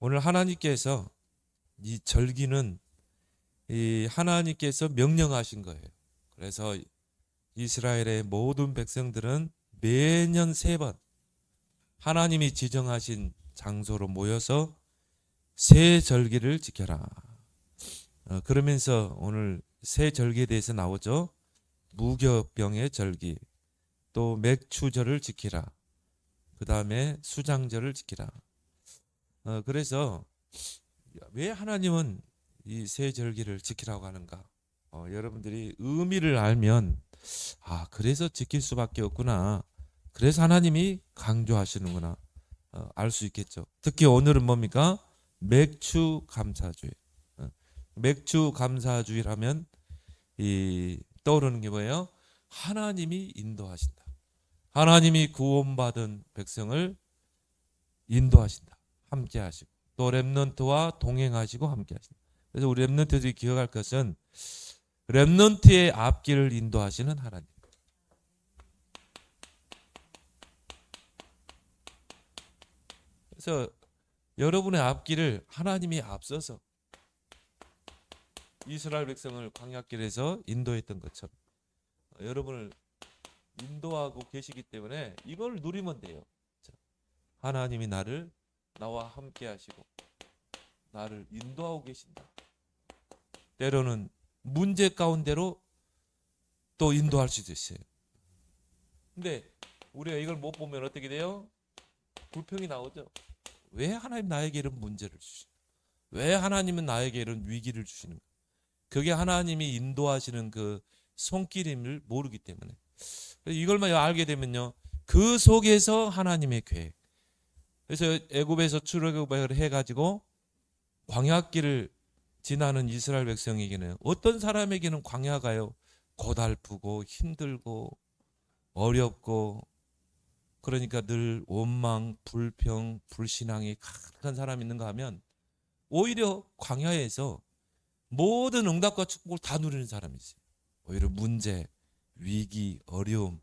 오늘 하나님께서 이 절기는 이 하나님께서 명령하신 거예요. 그래서 이스라엘의 모든 백성들은 매년 3번 하나님이 지정하신 장소로 모여서 새 절기를 지켜라. 그러면서 오늘 새 절기에 대해서 나오죠. 무교병의 절기, 또 맥추절을 지키라. 그 다음에 수장절을 지키라. 그래서 왜 하나님은 이 새 절기를 지키라고 하는가? 여러분들이 의미를 알면 그래서 지킬 수밖에 없구나. 그래서 하나님이 강조하시는구나. 알 수 있겠죠. 특히 오늘은 뭡니까? 맥주 감사주의. 맥주 감사주의라면 떠오르는 게 뭐예요? 하나님이 인도하신다. 하나님이 구원받은 백성을 인도하신다. 함께 하시고 또 렘넌트와 동행하시고 함께 하신다. 그래서 우리 렘넌트들이 기억할 것은 렘넌트의 앞길을 인도하시는 하나님. 그래서 여러분의 앞길을 하나님이 앞서서 이스라엘 백성을 광야길에서 인도했던 것처럼 여러분을 인도하고 계시기 때문에 이걸 누리면 돼요. 하나님이 나와 함께 하시고 나를 인도하고 계신다. 때로는 문제 가운데로 또 인도할 수도 있어요. 근데 우리가 이걸 못 보면 어떻게 돼요? 불평이 나오죠. 왜 하나님 나에게 이런 문제를 주시는? 왜 하나님은 나에게 이런 위기를 주시는 거예요? 그게 하나님이 인도하시는 그 손길임을 모르기 때문에. 이걸만 알게 되면요, 그 속에서 하나님의 계획. 그래서 애굽에서 출애굽을 해가지고 광야길을 지나는 이스라엘 백성에게는, 어떤 사람에게는 광야가요 고달프고 힘들고 어렵고, 그러니까 늘 원망, 불평, 불신앙이 가득한 사람이 있는가 하면 오히려 광야에서 모든 응답과 축복을 다 누리는 사람이 있어요. 오히려 문제, 위기, 어려움,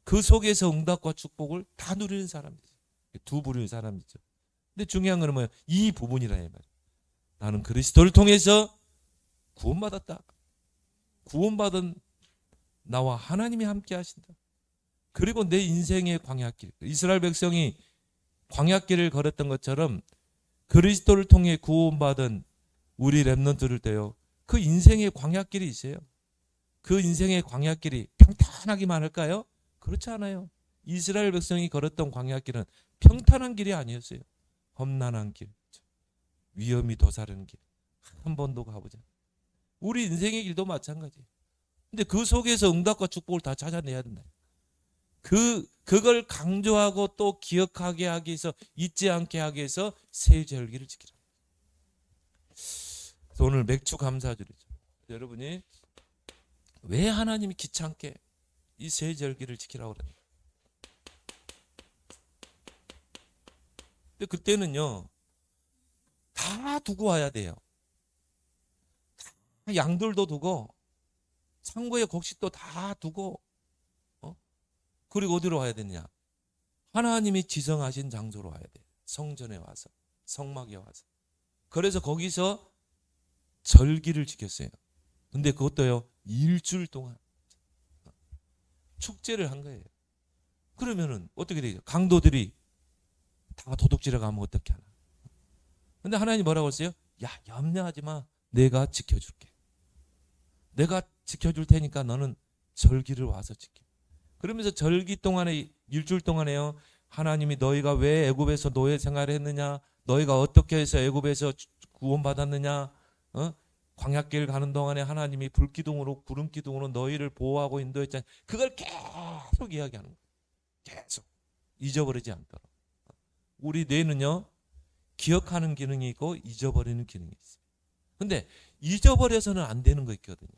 그 속에서 응답과 축복을 다 누리는 사람이 있어요. 두 부류의 사람이죠. 근데 중요한 건 뭐예요? 이 부분이라 말이에요. 나는 그리스도를 통해서 구원받았다. 구원받은 나와 하나님이 함께 하신다. 그리고 내 인생의 광야길, 이스라엘 백성이 광야길을 걸었던 것처럼 그리스도를 통해 구원받은 우리 렘넌트를 때요, 그 인생의 광야길이 있어요. 그 인생의 광야길이 평탄하기만 할까요? 그렇지 않아요. 이스라엘 백성이 걸었던 광야길은 평탄한 길이 아니었어요. 험난한 길, 위험이 도사르는 길, 한 번도 가보자. 우리 인생의 길도 마찬가지예요. 근데 그 속에서 응답과 축복을 다 찾아내야 된다. 그걸 강조하고 또 기억하게 하기 위해서, 잊지 않게 하기 위해서 새 절기를 지키라. 그래서 오늘 맥주 감사주일이죠. 여러분이 왜 하나님이 귀찮게 이 새 절기를 지키라고 그래요? 근데 그때는요, 다 두고 와야 돼요. 다 양들도 두고 창고에 곡식도 다 두고, 그리고 어디로 와야 되느냐? 하나님이 지정하신 장소로 와야 돼. 성전에 와서, 성막에 와서. 그래서 거기서 절기를 지켰어요. 근데 그것도요, 일주일 동안 축제를 한 거예요. 그러면은 어떻게 되죠? 강도들이 다 도둑질해 가면 어떻게 하나? 근데 하나님이 뭐라고 했어요? 야, 염려하지 마. 내가 지켜줄게. 내가 지켜줄 테니까 너는 절기를 와서 지켜. 그러면서 절기 동안에, 일주일 동안에요, 하나님이 너희가 왜 애굽에서 노예 생활을 했느냐, 너희가 어떻게 해서 애굽에서 구원받았느냐, 광야길 가는 동안에 하나님이 불기둥으로, 구름기둥으로 너희를 보호하고 인도했잖아요. 그걸 계속 이야기하는 거예요. 계속 잊어버리지 않도록. 우리 뇌는요, 기억하는 기능이 있고 잊어버리는 기능이 있어요. 근데 잊어버려서는 안 되는 거 있거든요.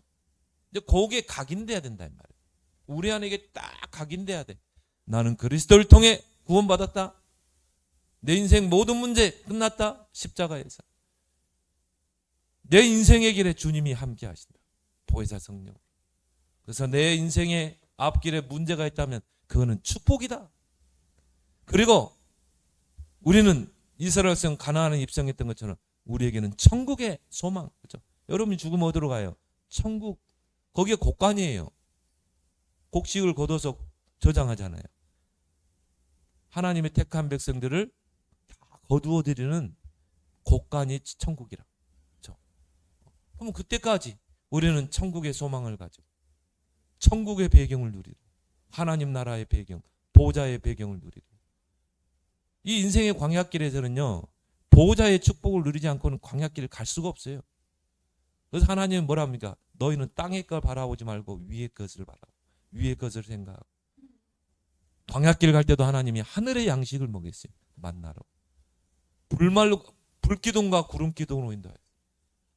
이제 거기에 각인돼야 된다 이 말이에요. 우리 안에 이게 딱 각인돼야 돼. 나는 그리스도를 통해 구원받았다. 내 인생 모든 문제 끝났다. 십자가에서. 내 인생의 길에 주님이 함께 하신다. 보혜사 성령. 그래서 내 인생의 앞길에 문제가 있다면 그거는 축복이다. 그리고 우리는 이스라엘 백성 가나안에 입성했던 것처럼 우리에게는 천국의 소망. 그렇죠? 여러분이 죽으면 어디로 가요? 천국. 거기에 곡간이에요. 곡식을 거둬서 저장하잖아요. 하나님의 택한 백성들을 다 거두어 드리는 곡간이 천국이라. 그렇죠? 그러면 그때까지 우리는 천국의 소망을 가지고 천국의 배경을 누리고 하나님 나라의 배경, 보좌의 배경을 누리고 이 인생의 광야길에서는요. 보호자의 축복을 누리지 않고는 광야길을 갈 수가 없어요. 그래서 하나님은 뭐라 합니까? 너희는 땅의 걸 바라보지 말고 위의 것을 바라보고 위의 것을 생각하고 광야길 갈 때도 하나님이 하늘의 양식을 먹였어요. 만나로. 불기둥과 구름기둥으로 인도해요.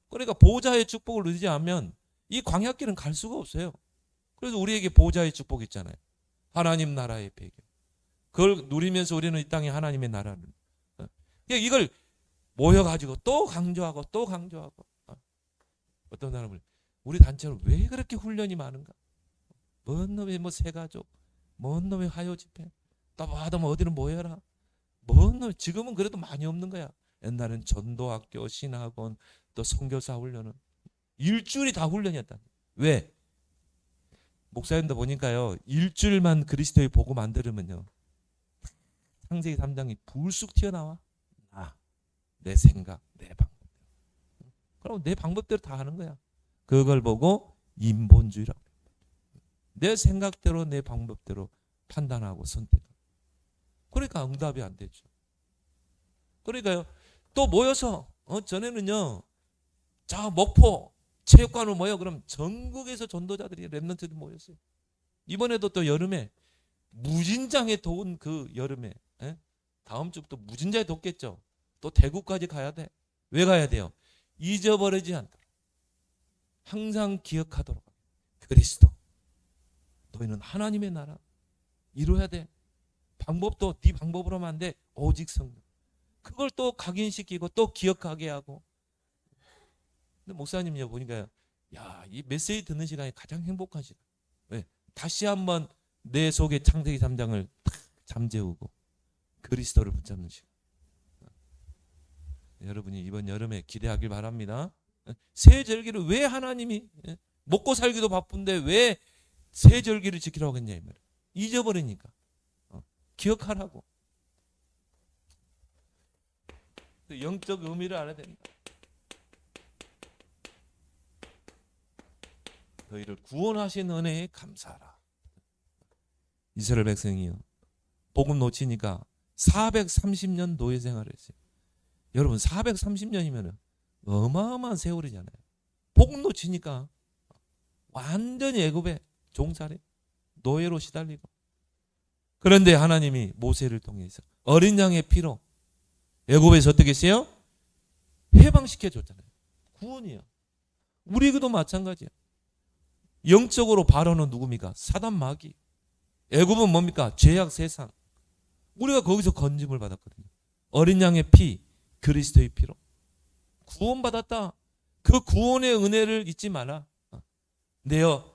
그러니까 보호자의 축복을 누리지 않으면 이 광야길은 갈 수가 없어요. 그래서 우리에게 보호자의 축복이 있잖아요. 하나님 나라의 배경. 그걸 누리면서 우리는 이 땅에 하나님의 나라를. 이걸 모여가지고 또 강조하고 또 강조하고. 어떤 사람을 우리 단체로 왜 그렇게 훈련이 많은가? 뭔 놈의 새가족, 뭔 놈의 화요 집회, 또 봐도 어디는 모여라. 뭔 놈, 지금은 그래도 많이 없는 거야. 옛날엔 전도학교, 신학원, 또 선교사 훈련은 일주일이 다 훈련이었다. 왜? 목사님도 보니까요, 일주일만 그리스도의 복음 안 들으면요, 창세기 3장이 불쑥 튀어나와. 내 생각, 내 방법. 그럼 내 방법대로 다 하는 거야. 그걸 보고 인본주의라고. 내 생각대로 내 방법대로 판단하고 선택하고. 그러니까 응답이 안 되죠. 그러니까요. 또 모여서 전에는요. 자 목포 체육관으로 모여. 그럼 전국에서 전도자들이 랩런트들이 모였어요. 이번에도 또 여름에 무진장에 더운 그 여름에 다음 주부터 무진장에 덥겠죠. 또 대구까지 가야 돼. 왜 가야 돼요? 잊어버리지 않도록. 항상 기억하도록. 그리스도. 너희는 하나님의 나라 이루어야 돼. 방법도 네 방법으로 하면 안 돼. 오직 성령. 그걸 또 각인시키고 또 기억하게 하고. 근데 목사님요 보니까요. 야, 이 메시지 듣는 시간이 가장 행복한 시간. 왜? 다시 한번 내 속에 창세기 3장을 탁 잠재우고 그리스도를 붙잡는 시간. 여러분이 이번 여름에 기대하길 바랍니다. 새 절기를 왜 하나님이 먹고 살기도 바쁜데 왜 새 절기를 지키라고 했냐 이 말이에요. 잊어버리니까. 기억하라고. 영적 의미를 알아야 된다. 너희를 구원하신 은혜에 감사하라. 이스라엘 백성이요. 복음 놓치니까 430년 노예 생활을 했어요. 여러분 430년이면 어마어마한 세월이잖아요. 복음 놓치니까 완전히 애굽의 종살이 노예로 시달리고. 그런데 하나님이 모세를 통해서 어린 양의 피로 애굽에서 어떻게 했어요? 해방시켜 줬잖아요. 구원이야. 우리에게도 마찬가지야. 영적으로 바로는 누굽니까? 사단 마귀. 애굽은 뭡니까? 죄악 세상. 우리가 거기서 건짐을 받았거든요. 어린 양의 피, 그리스도의 피로 구원받았다. 그 구원의 은혜를 잊지 마라. 네요.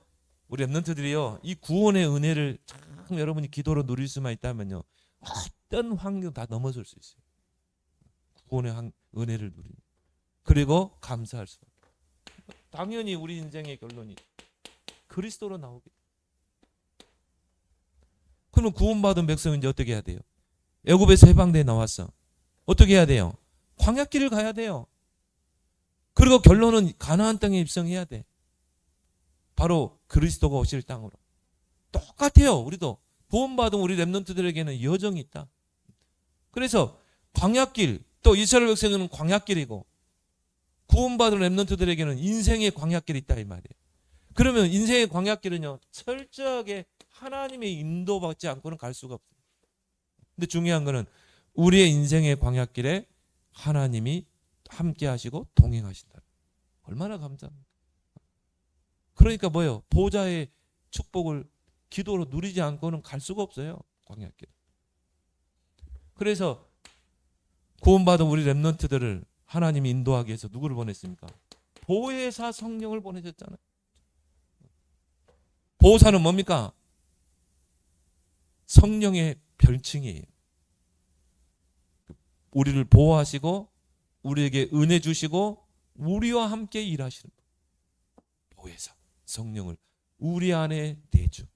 우리 랩런트들이요. 이 구원의 은혜를 참 여러분이 기도로 누릴 수만 있다면요. 어떤 환경 다 넘어설 수 있어요. 구원의 은혜를 누리는. 그리고 감사할 수밖에. 당연히 우리 인생의 결론이 그리스도로 나오게. 그러면 구원받은 백성은 이제 어떻게 해야 돼요? 애굽에서 해방돼 나왔어. 어떻게 해야 돼요? 광야길을 가야 돼요. 그리고 결론은 가나안 땅에 입성해야 돼. 바로 그리스도가 오실 땅으로. 똑같아요. 우리도 구원받은 우리 랩런트들에게는 여정이 있다. 그래서 광야길, 또 이스라엘 백성은 광야길이고 구원받은 랩런트들에게는 인생의 광야길이 있다 이 말이에요. 그러면 인생의 광야길은요. 철저하게 하나님의 인도받지 않고는 갈 수가 없어요. 근데 중요한 거는 우리의 인생의 광야길에 하나님이 함께 하시고 동행하신다. 얼마나 감사합니까? 그러니까 뭐예요? 보좌의 축복을 기도로 누리지 않고는 갈 수가 없어요. 광야길. 그래서 구원받은 우리 랩런트들을 하나님이 인도하기 위해서 누구를 보냈습니까? 보혜사 성령을 보내셨잖아요. 보호사는 뭡니까? 성령의 별칭이에요. 우리를 보호하시고 우리에게 은혜 주시고 우리와 함께 일하시는 보혜사 성령을 우리 안에 내주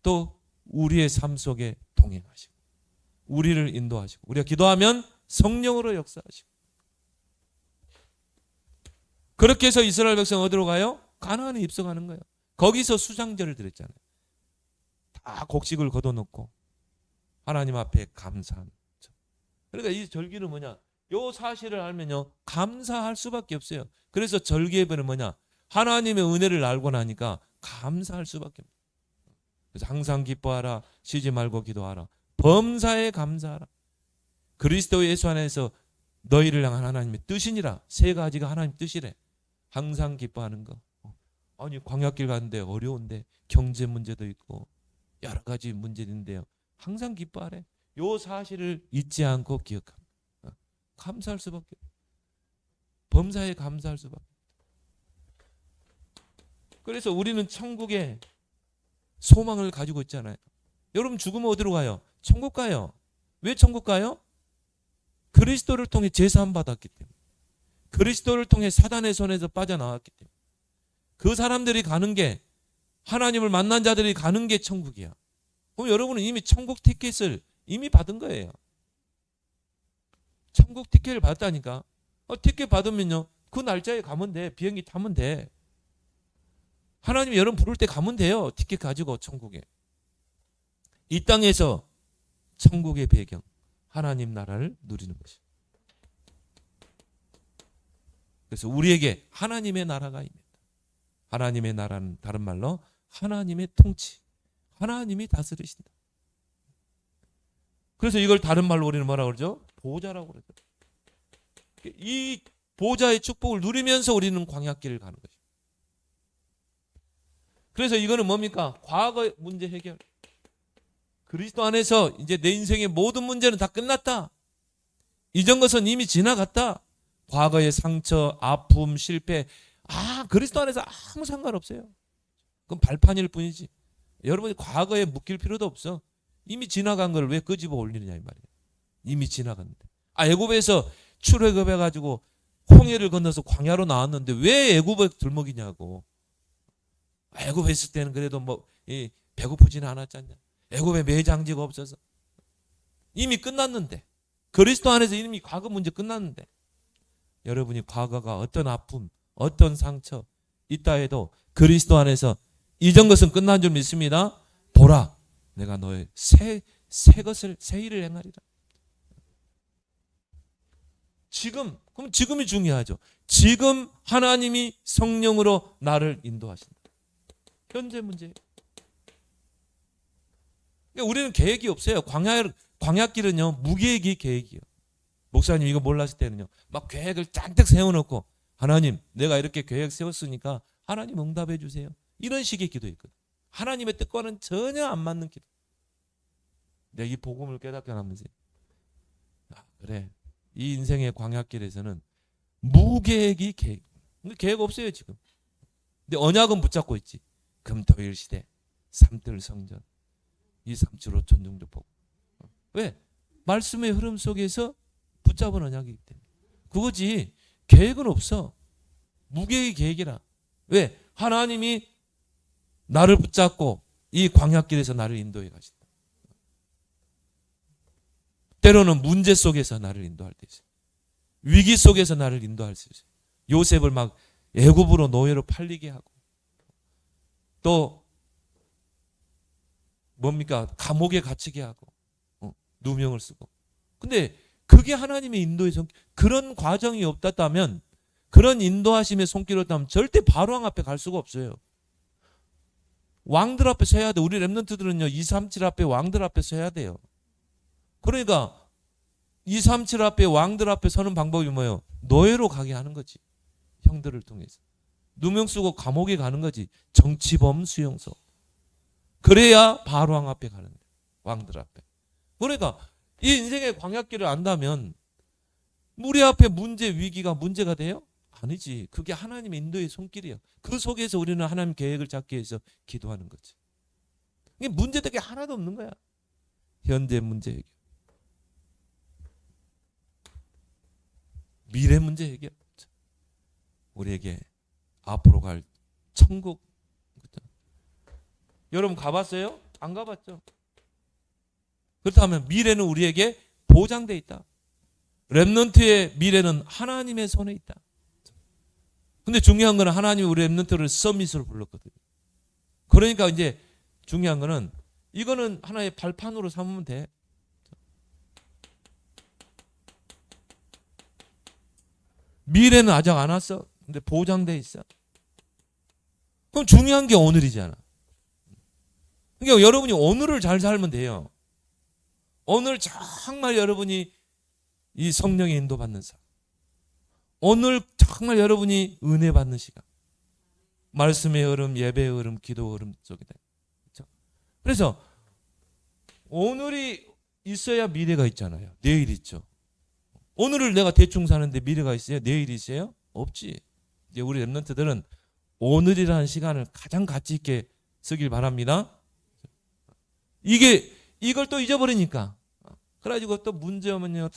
또 우리의 삶 속에 동행하시고 우리를 인도하시고 우리가 기도하면 성령으로 역사하시고 그렇게 해서 이스라엘 백성 어디로 가요? 가나안에 입성하는 거예요. 거기서 수장절을 드렸잖아요. 다 곡식을 걷어놓고 하나님 앞에 감사하는 거죠. 그러니까 이 절기는 뭐냐? 요 사실을 알면요 감사할 수밖에 없어요. 그래서 절기예배는 뭐냐? 하나님의 은혜를 알고 나니까 감사할 수밖에 없어요. 그래서 항상 기뻐하라, 쉬지 말고 기도하라, 범사에 감사하라. 그리스도 예수 안에서 너희를 향한 하나님의 뜻이니라. 세 가지가 하나님 뜻이래. 항상 기뻐하는 거. 아니 광야길 가는데 어려운데 경제 문제도 있고 여러 가지 문제인데요. 항상 기뻐하래. 요 사실을 잊지 않고 기억합니다. 감사할 수밖에 없어요. 범사에 감사할 수밖에 없어요. 그래서 우리는 천국에 소망을 가지고 있잖아요. 여러분 죽으면 어디로 가요? 천국 가요. 왜 천국 가요? 그리스도를 통해 제사함 받았기 때문에, 그리스도를 통해 사단의 손에서 빠져나왔기 때문에, 그 사람들이 가는 게, 하나님을 만난 자들이 가는 게 천국이야. 그럼 여러분은 이미 천국 티켓을 이미 받은 거예요. 천국 티켓을 받았다니까. 티켓 받으면요 그 날짜에 가면 돼. 비행기 타면 돼. 하나님이 여러분 부를 때 가면 돼요. 티켓 가지고 천국에. 이 땅에서 천국의 배경, 하나님 나라를 누리는 것이. 그래서 우리에게 하나님의 나라가 있다. 하나님의 나라는 다른 말로 하나님의 통치, 하나님이 다스리신다. 그래서 이걸 다른 말로 우리는 뭐라고 그러죠? 보좌라고 그러죠. 이 보좌의 축복을 누리면서 우리는 광야길을 가는 거죠. 그래서 이거는 뭡니까? 과거의 문제 해결. 그리스도 안에서 이제 내 인생의 모든 문제는 다 끝났다. 이전 것은 이미 지나갔다. 과거의 상처, 아픔, 실패, 그리스도 안에서 아무 상관없어요. 그건 발판일 뿐이지. 여러분이 과거에 묶일 필요도 없어. 이미 지나간 걸 왜 끄집어 올리느냐 이 말이에요. 이미 지나갔는데. 애굽에서 출애굽해가지고 홍해를 건너서 광야로 나왔는데 왜 애굽에 들먹이냐고. 애굽에 있을 때는 그래도 배고프지는 않았잖냐. 애굽에 매장지가 없어서. 이미 끝났는데. 그리스도 안에서 이미 과거 문제 끝났는데. 여러분이 과거가 어떤 아픔, 어떤 상처 있다 해도 그리스도 안에서 이전 것은 끝난 줄 믿습니다. 보라, 내가 너의 새 일을 행하리라. 그럼 지금이 중요하죠. 지금 하나님이 성령으로 나를 인도하신다. 현재 문제예요. 우리는 계획이 없어요. 광야길은요 무계획이 계획이요. 목사님 이거 몰랐을 때는요 막 계획을 잔뜩 세워놓고, 하나님 내가 이렇게 계획 세웠으니까 하나님 응답해 주세요, 이런 식의 기도였거든. 하나님의 뜻과는 전혀 안 맞는 기도. 내가 이 복음을 깨닫게 하면서 그래, 이 인생의 광야길에서는 무계획이 계획 없어요 지금. 근데 언약은 붙잡고 있지. 금토일 시대, 삼뜰 성전, 이 삼주로 전종적 복음. 왜? 말씀의 흐름 속에서 붙잡은 언약이기 때문에. 그거지. 계획은 없어. 무계획의 계획이라. 왜? 하나님이 나를 붙잡고 이 광야길에서 나를 인도해 가신다. 때로는 문제 속에서 나를 인도할 때 있어요. 위기 속에서 나를 인도할 수 있어요. 요셉을 막 애굽으로 노예로 팔리게 하고, 또 감옥에 갇히게 하고, 누명을 쓰고. 근데 그게 하나님의 인도의 손길. 그런 과정이 없었다면, 그런 인도하심의 손길이 없다면 절대 바로왕 앞에 갈 수가 없어요. 왕들 앞에 서야 돼. 우리 랩런트들은요 237 앞에 왕들 앞에 서야 돼요. 그러니까 237 앞에 왕들 앞에 서는 방법이 뭐예요? 노예로 가게 하는 거지. 형들을 통해서. 누명 쓰고 감옥에 가는 거지. 정치범 수용소. 그래야 바로왕 앞에 가는 거예요. 왕들 앞에. 그러니까 이 인생의 광야길을 안다면 우리 앞에 위기가 문제가 돼요? 아니지. 그게 하나님의 인도의 손길이에요. 그 속에서 우리는 하나님 계획을 잡기 위해서 기도하는 거지. 이게 문제될 게 하나도 없는 거야. 현재 문제 해결. 미래 문제 해결. 우리에게 앞으로 갈 천국. 여러분 가봤어요? 안 가봤죠? 그렇다면 미래는 우리에게 보장돼 있다. 렘넌트의 미래는 하나님의 손에 있다. 근데 중요한 거는 하나님이 우리 렘넌트를 서밋으로 불렀거든요. 그러니까 이제 중요한 거는 이거는 하나의 발판으로 삼으면 돼. 미래는 아직 안 왔어. 근데 보장돼 있어. 그럼 중요한 게 오늘이잖아. 그러니까 여러분이 오늘을 잘 살면 돼요. 오늘 정말 여러분이 이 성령의 인도받는 삶. 오늘 정말 여러분이 은혜 받는 시간. 말씀의 흐름, 예배의 흐름, 기도의 흐름 속이다. 그렇죠? 그래서 오늘이 있어야 미래가 있잖아요. 내일 있죠. 오늘을 내가 대충 사는데 미래가 있어요? 내일이 있어요? 없지. 이제 우리 렘넌트들은 오늘이라는 시간을 가장 가치 있게 쓰길 바랍니다. 이걸 또 잊어버리니까. 그래가지고 또 문제 오면요.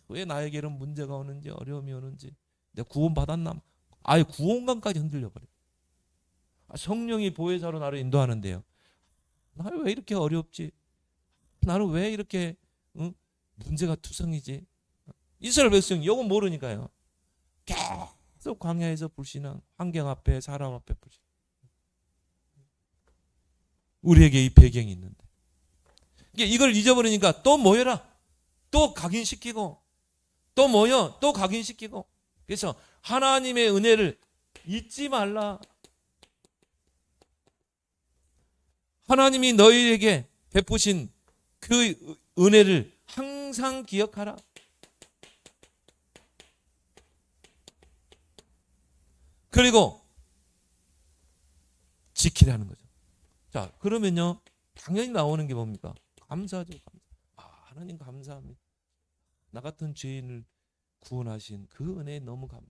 왜 나에게 이런 문제가 오는지 어려움이 오는지 내가 구원 받았나? 아예 구원관까지 흔들려버려요. 성령이 보혜사로 나를 인도하는데요. 나는 왜 이렇게 어렵지? 나는 왜 이렇게 문제가 투성이지? 이스라엘 백성이 이건 모르니까요. 계속 광야에서 불신앙, 환경 앞에 사람 앞에 불신앙. 우리에게 이 배경이 있는데 이걸 잊어버리니까 또 모여라. 또 각인시키고 또 모여 또 각인시키고. 그래서 하나님의 은혜를 잊지 말라. 하나님이 너희에게 베푸신 그 은혜를 항상 기억하라. 그리고 지키라는 거죠. 자, 그러면요. 당연히 나오는 게 뭡니까? 감사죠. 하나님 감사합니다. 나 같은 죄인을 구원하신 그 은혜에 너무 감사.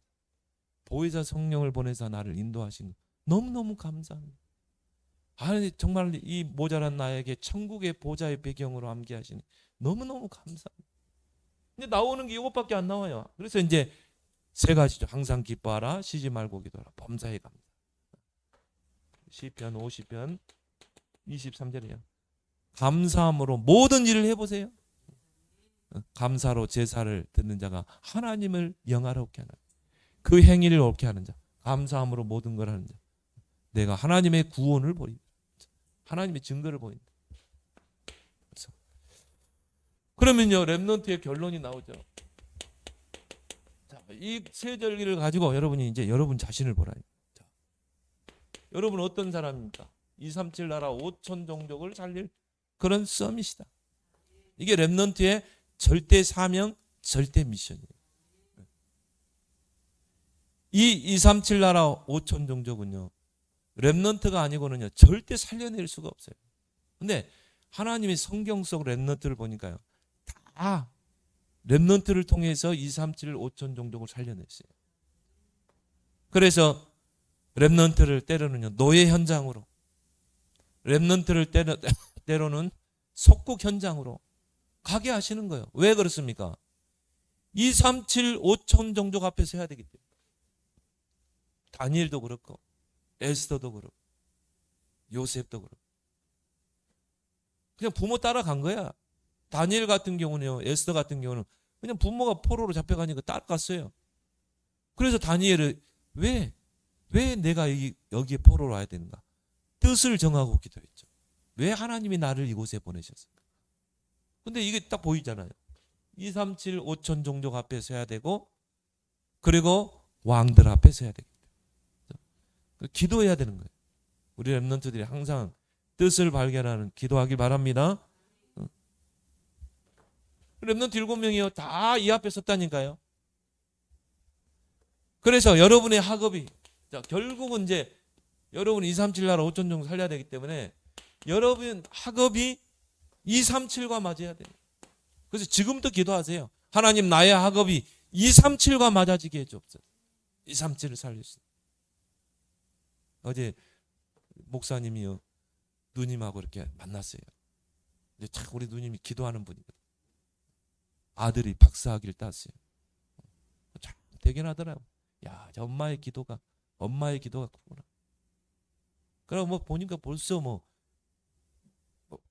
보혜사 성령을 보내서 나를 인도하신 거 너무너무 감사합니다. 하나님 정말 이 모자란 나에게 천국의 보좌의 배경으로 암기하시니 너무너무 감사합니다. 근데 나오는 게 이것밖에 안 나와요. 그래서 이제 세 가지죠. 항상 기뻐하라, 쉬지 말고 기도하라, 범사에 감사. 시편 50편 23절이에요. 감사함으로 모든 일을 해보세요. 감사로 제사를 드는 자가 하나님을 영화롭게 하는, 그 행위를 옳게 하는 자, 감사함으로 모든 걸 하는 자, 내가 하나님의 구원을 보인다. 하나님의 증거를 보인다. 그러면요, 렘넌트의 결론이 나오죠. 이 세 절기를 가지고 여러분이 이제 여러분 자신을 보라. 자, 여러분 어떤 사람입니까? 237 나라 5천 종족을 살릴 그런 서밋이다. 이게 렘넌트의 절대 사명, 절대 미션이에요. 이 237 나라 5천 종족은요, 렘넌트가 아니고는요 절대 살려낼 수가 없어요. 근데 하나님이 성경 속 렘넌트를 보니까요, 다 렘넌트를 통해서 237 5천 종족을 살려냈어요. 그래서 렘넌트를 때로는요 노예 현장으로, 렘넌트를 때로는 속국 현장으로 가게 하시는 거예요. 왜 그렇습니까? 237 5천 종족 앞에 서야 되기 때문에. 다니엘도 그렇고 에스더도 그렇고 요셉도 그렇고 그냥 부모 따라간 거야. 다니엘 같은 경우는요, 에스더 같은 경우는 그냥 부모가 포로로 잡혀가니까 따라갔어요. 그래서 다니엘은 왜 내가 여기에 포로로 와야 되는가? 뜻을 정하고 기도했죠. 왜 하나님이 나를 이곳에 보내셨을까? 근데 이게 딱 보이잖아요. 237 5천 종족 앞에 서야 되고, 그리고 왕들 앞에 서야 되겠다. 기도해야 되는 거예요. 우리 렘넌트들이 항상 뜻을 발견하는 기도하길 바랍니다. 렘넌트 7명이요. 다 이 앞에 섰다니까요. 그래서 여러분의 학업이, 자, 결국은 이제 여러분 237 나라 5천 종족 살려야 되기 때문에 여러분 학업이 237과 맞아야 돼요. 그래서 지금부터 기도하세요. 하나님, 나의 학업이 237과 맞아지게 해주옵소서. 237을 살릴 수. 어제 목사님이요, 누님하고 이렇게 만났어요. 근데 참 우리 누님이 기도하는 분이거든요. 아들이 박사학위를 땄어요. 참 발견하더라고. 야, 저 엄마의 기도가 크구나. 그럼 뭐 보니까 벌써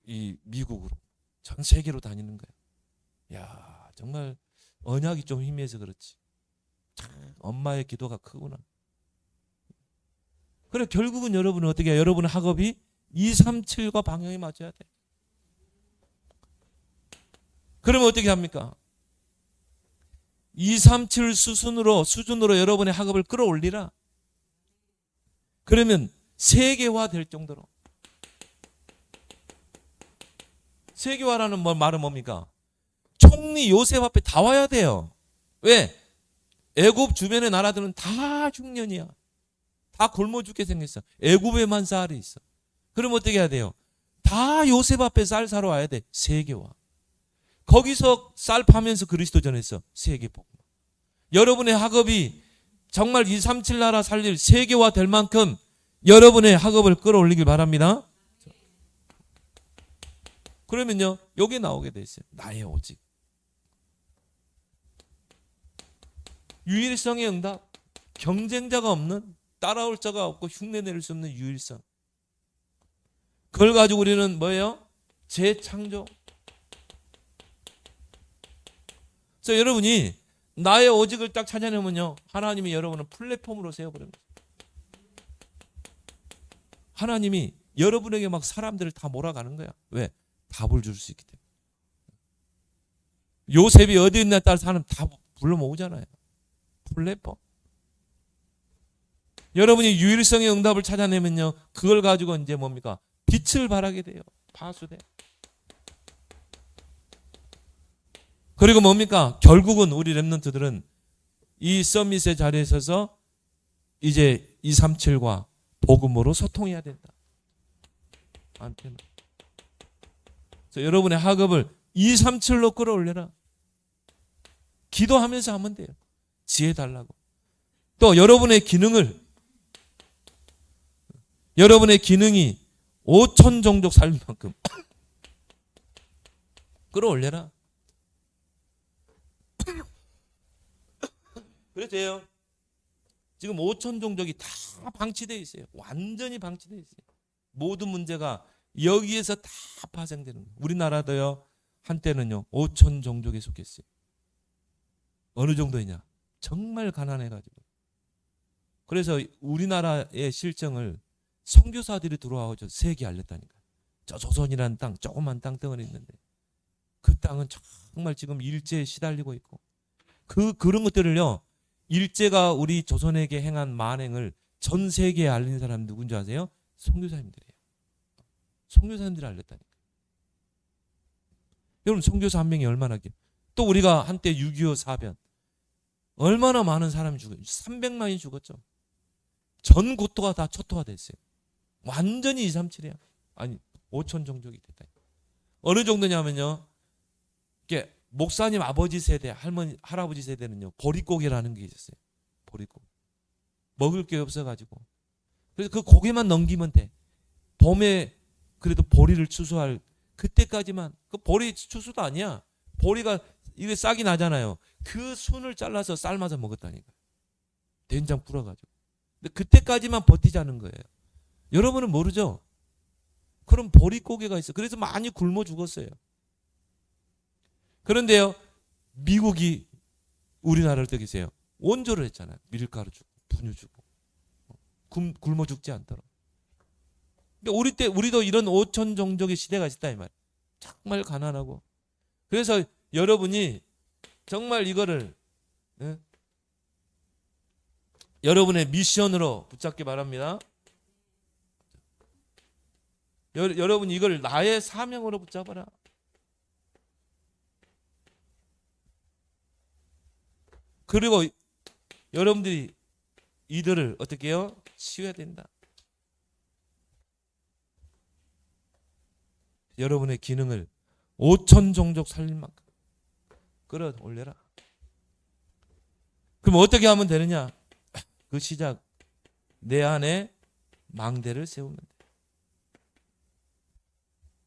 이 미국으로 전 세계로 다니는 거야. 야, 정말 언약이 좀 희미해서 그렇지. 참 엄마의 기도가 크구나. 그래 결국은 여러분은 어떻게 해요? 여러분의 학업이 237과 방향이 맞아야 돼. 그러면 어떻게 합니까? 237 수준으로 여러분의 학업을 끌어올리라. 그러면 세계화 될 정도로. 세계화라는 말은 뭡니까? 총리 요셉 앞에 다 와야 돼요. 왜? 애굽 주변의 나라들은 다 흉년이야. 다 굶어 죽게 생겼어. 애굽에만 쌀이 있어. 그럼 어떻게 해야 돼요? 다 요셉 앞에 쌀 사러 와야 돼. 세계화. 거기서 쌀 파면서 그리스도 전했어. 세계복. 여러분의 학업이 정말 237 나라 살릴 세계화 될 만큼 여러분의 학업을 끌어올리길 바랍니다. 그러면요, 여기 나오게 돼 있어요. 나의 오직. 유일성의 응답. 경쟁자가 없는, 따라올 자가 없고 흉내낼 수 없는 유일성. 그걸 가지고 우리는 뭐예요? 재창조. 그래서 여러분이 나의 오직을 딱 찾아내면요, 하나님이 여러분을 플랫폼으로 세워버립니다. 하나님이 여러분에게 막 사람들을 다 몰아가는 거야. 왜? 답을 줄 수 있기 때문에. 요셉이 어디 있냐에 따라 사람 다 불러 모으잖아요. 플랫폼. 여러분이 유일성의 응답을 찾아내면요, 그걸 가지고 이제 뭡니까? 빛을 발하게 돼요. 파수돼. 그리고 뭡니까? 결국은 우리 렘넌트들은 이 서밋의 자리에 서서 이제 237과 복음으로 소통해야 된다. 그래서 여러분의 학업을 237로 끌어올려라. 기도하면서 하면 돼요. 지혜 달라고. 또 여러분의 기능이 5천 종족 살 만큼 끌어올려라. 그래서요, 지금 5천 종족이 다 방치되어 있어요. 완전히 방치되어 있어요. 모든 문제가 여기에서 다 파생되는 거예요. 우리나라도요, 한때는요 5천 종족에 속했어요. 어느 정도이냐? 정말 가난해가지고. 그래서 우리나라의 실정을 선교사들이 들어와서 세계 알렸다니까. 저 조선이라는 땅, 조그만 땅덩어리 있는데 그 땅은 정말 지금 일제에 시달리고 있고, 그런 것들을요, 일제가 우리 조선에게 행한 만행을 전 세계에 알린 사람 누군지 아세요? 선교사님들이에요. 선교사님들이 알렸다니까. 여러분, 선교사 한 명이 얼마나 길. 또 우리가 한때 6.25 사변 얼마나 많은 사람이 죽었어요. 300만이 죽었죠. 전 국토가 다 초토화됐어요. 완전히 237이야. 아니 5천 종족이 됐다. 어느 정도냐면요, 이게 목사님 아버지 세대, 할머니, 할아버지 세대는요, 보릿고개라는 게 있었어요. 보릿고개. 먹을 게 없어가지고. 그래서 그 고개만 넘기면 돼. 봄에 그래도 보리를 추수할 그때까지만. 그 보리 추수도 아니야. 보리가 이게 싹이 나잖아요. 그 순을 잘라서 삶아서 먹었다니까. 된장 풀어가지고. 근데 그때까지만 버티자는 거예요. 여러분은 모르죠? 그럼 보릿고개가 있어. 그래서 많이 굶어 죽었어요. 그런데요, 미국이 우리나라를 떠기세요. 원조를 했잖아요. 밀가루 주고 분유 주고 굶어 죽지 않도록. 근데 우리도 이런 5천 종족의 시대가 있었다 이 말. 정말 가난하고. 그래서 여러분이 정말 이거를 여러분의 미션으로 붙잡기 바랍니다. 여러분 이걸 나의 사명으로 붙잡아라. 그리고 여러분들이 이들을 어떻게 해요? 치유해야 된다. 여러분의 기능을 5천 종족 살릴 만큼 끌어올려라. 그럼 어떻게 하면 되느냐? 그 시작. 내 안에 망대를 세우면 돼.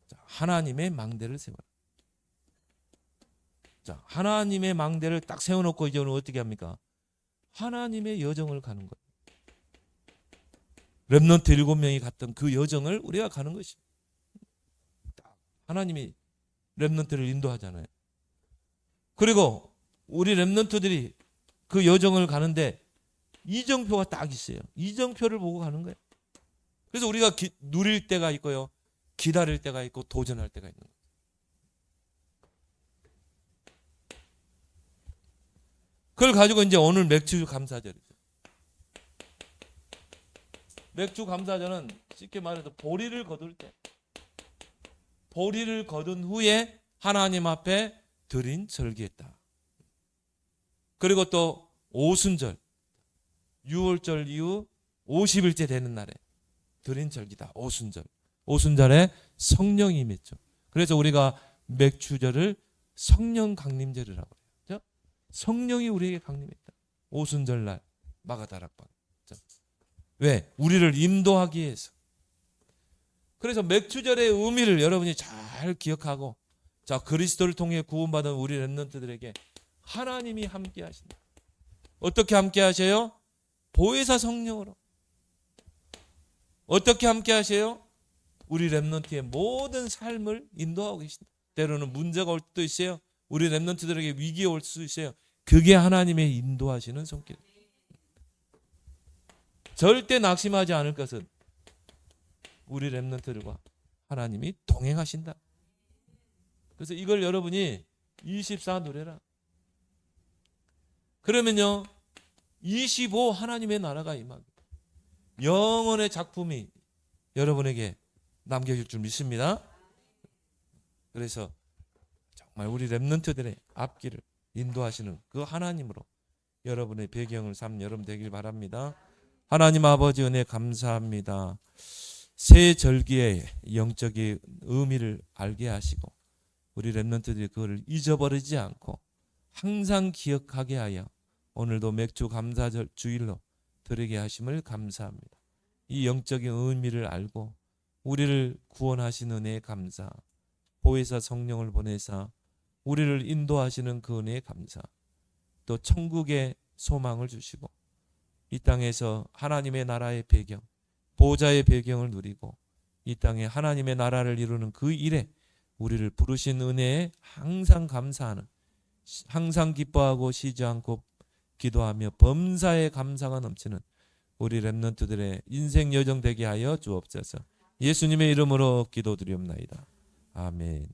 자, 하나님의 망대를 세워라. 자, 하나님의 망대를 딱 세워놓고 이제 어떻게 합니까? 하나님의 여정을 가는 거예요. 렘넌트 7명이 갔던 그 여정을 우리가 가는 것이. 하나님이 렘넌트를 인도하잖아요. 그리고 우리 렘넌트들이 그 여정을 가는데 이정표가 딱 있어요. 이정표를 보고 가는 거예요. 그래서 우리가 누릴 때가 있고요, 기다릴 때가 있고 도전할 때가 있는 거예요. 그걸 가지고 이제 오늘 맥주 감사절이죠. 맥주 감사절은 쉽게 말해서 보리를 거둘 때, 보리를 거둔 후에 하나님 앞에 드린 절기였다. 그리고 또 오순절, 6월절 이후 50일째 되는 날에 드린 절기다. 오순절. 오순절에 성령이 임했죠. 그래서 우리가 맥주절을 성령 강림절이라고 해요. 그렇죠? 성령이 우리에게 강림했다. 오순절 날 마가다락방. 왜? 우리를 인도하기 위해서. 그래서 맥주절의 의미를 여러분이 잘 기억하고, 자, 그리스도를 통해 구원받은 우리 렘넌트들에게 하나님이 함께 하신다. 어떻게 함께 하세요? 보혜사 성령으로. 어떻게 함께 하세요? 우리 렘넌트의 모든 삶을 인도하고 계신다. 때로는 문제가 올 수도 있어요. 우리 렘넌트들에게 위기가 올 수 있어요. 그게 하나님의 인도하시는 손길. 절대 낙심하지 않을 것은 우리 렘넌트들과 하나님이 동행하신다. 그래서 이걸 여러분이 24 누려라. 그러면요, 25 하나님의 나라가 임하고 영원의 작품이 여러분에게 남겨질 줄 믿습니다. 그래서 정말 우리 렘넌트들의 앞길을 인도하시는 그 하나님으로 여러분의 배경을 삼는 여러분 되길 바랍니다. 하나님 아버지 은혜 감사합니다. 새 절기의 영적인 의미를 알게 하시고 우리 렘넌트들이 그걸 잊어버리지 않고 항상 기억하게 하여 오늘도 맥주 감사절 주일로 드리게 하심을 감사합니다. 이 영적인 의미를 알고 우리를 구원하시는 은혜에 감사, 보혜사 성령을 보내사 우리를 인도하시는 그 은혜에 감사, 또 천국의 소망을 주시고 이 땅에서 하나님의 나라의 배경, 보좌의 배경을 누리고 이 땅에 하나님의 나라를 이루는 그 일에 우리를 부르신 은혜에 항상 감사하는, 항상 기뻐하고 쉬지 않고 기도하며 범사에 감사가 넘치는 우리 렘넌트들의 인생 여정 되게 하여 주옵소서. 예수님의 이름으로 기도드리옵나이다. 아멘.